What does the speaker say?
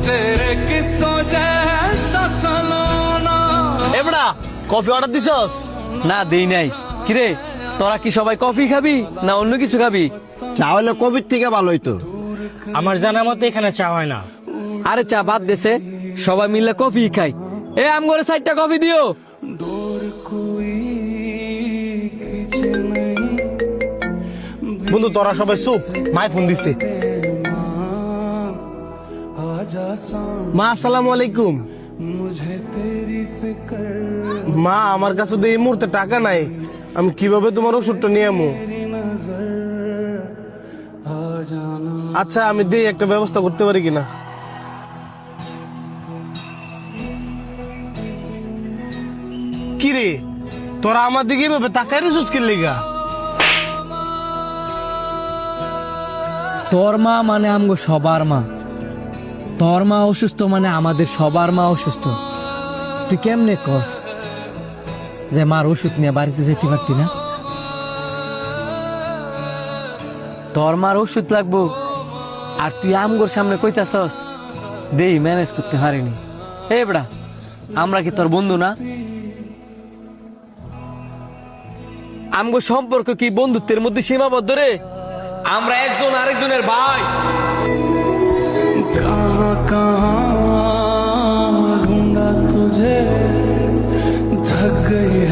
तेरे किस्सों जैसा सलोना। এবড়া coffee order দিছস? না দেই নাই। কিরে তোরা কি সবাই কফি খাবি না অন্য কিছু খাবি? চা হলে কফির থেকে ভালো হইতো। আমার জানা মতে এখানে চা হয় না। আরে চা বাদ দেছে, সবাই মিলে কফি খাই। এ আম করে 4টা কফি দিও। বন্ধু তোরা সবাই চুপ, মাই ফোন দিছে। মা আসসালামু আলাইকুম। মা আমার কাছে তো এই মুহূর্তে টাকা নাই, আমি কিভাবে তোমার ওষুধটা নিয়ে আমু? আচ্ছা আমি দিই, একটা ব্যবস্থা করতে পারি কিনা। কিরে তোরা আমার দিকে এভাবে তাকাই রইছিস কি লিগা? তোর মা মানে আমগো সবার মা, তোর মা অসুস্থ মানে আমাদের সবার মা অসুস্থ। তুই কেমনে কস যে মার ওষুধ নিয়ে বাড়িতে যেতে পারতি না? তোর মার ওষুধ লাগবো আর তুই আমগোর সামনে কইতাছস দেই ম্যানেজ করতে পারিনি। এ বড়া আমরা কি তোর বন্ধু না? আমগো সম্পর্ক কি বন্ধুত্বের মধ্যে সীমাবদ্ধ রে? আমরা একজন আরেকজনের ভাই। कहाँ कहाँ ढूंढा तुझे, थक गई